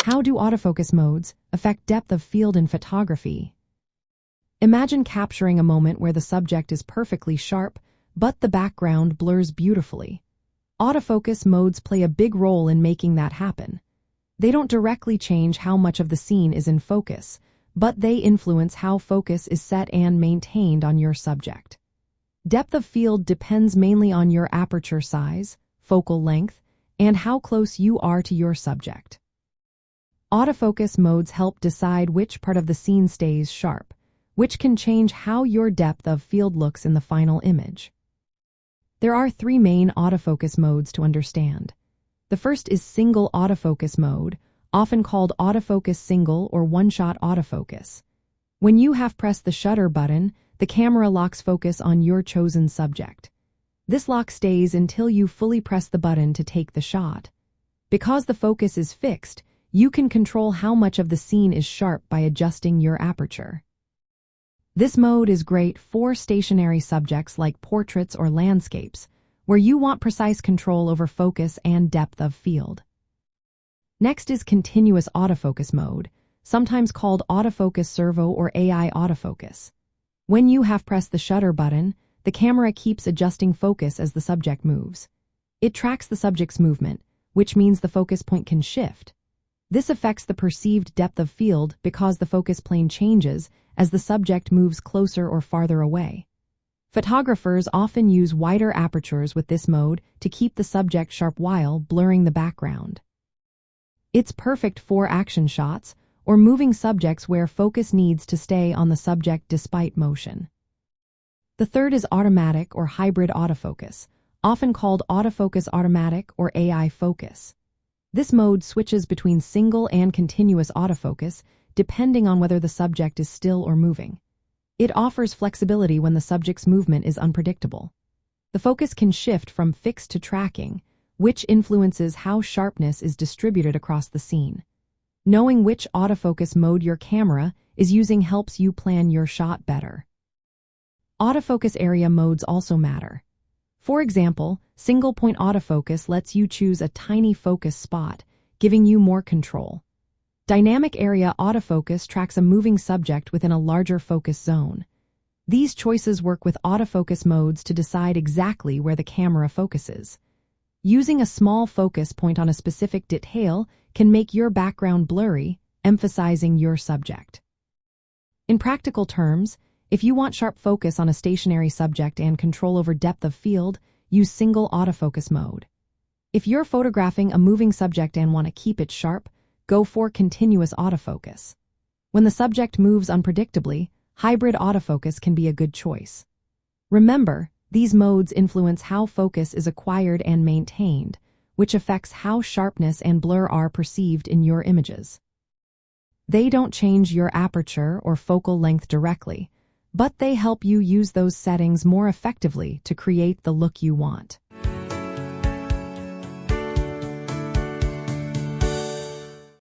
How do autofocus modes affect depth of field in photography? Imagine capturing a moment where the subject is perfectly sharp, but the background blurs beautifully. Autofocus modes play a big role in making that happen. They don't directly change how much of the scene is in focus, but they influence how focus is set and maintained on your subject. Depth of field depends mainly on your aperture size, focal length, and how close you are to your subject. Autofocus modes help decide which part of the scene stays sharp, which can change how your depth of field looks in the final image. There are 3 main autofocus modes to understand. The first is single autofocus mode, often called autofocus single or one-shot autofocus. When you have pressed the shutter button, the camera locks focus on your chosen subject. This lock stays until you fully press the button to take the shot. Because the focus is fixed, you can control how much of the scene is sharp by adjusting your aperture. This mode is great for stationary subjects like portraits or landscapes, where you want precise control over focus and depth of field. Next is continuous autofocus mode, sometimes called autofocus servo or AI autofocus. When you have pressed the shutter button, the camera keeps adjusting focus as the subject moves. It tracks the subject's movement, which means the focus point can shift. This affects the perceived depth of field because the focus plane changes as the subject moves closer or farther away. Photographers often use wider apertures with this mode to keep the subject sharp while blurring the background. It's perfect for action shots or moving subjects where focus needs to stay on the subject despite motion. The third is automatic or hybrid autofocus, often called autofocus automatic or AI focus. This mode switches between single and continuous autofocus depending on whether the subject is still or moving. It offers flexibility when the subject's movement is unpredictable. The focus can shift from fixed to tracking, which influences how sharpness is distributed across the scene. Knowing which autofocus mode your camera is using helps you plan your shot better. Autofocus area modes also matter. For example, single-point autofocus lets you choose a tiny focus spot, giving you more control. Dynamic area autofocus tracks a moving subject within a larger focus zone. These choices work with autofocus modes to decide exactly where the camera focuses. Using a small focus point on a specific detail can make your background blurry, emphasizing your subject. In practical terms, if you want sharp focus on a stationary subject and control over depth of field, use single autofocus mode. If you're photographing a moving subject and want to keep it sharp, go for continuous autofocus. When the subject moves unpredictably, hybrid autofocus can be a good choice. Remember, these modes influence how focus is acquired and maintained, which affects how sharpness and blur are perceived in your images. They don't change your aperture or focal length directly, but they help you use those settings more effectively to create the look you want.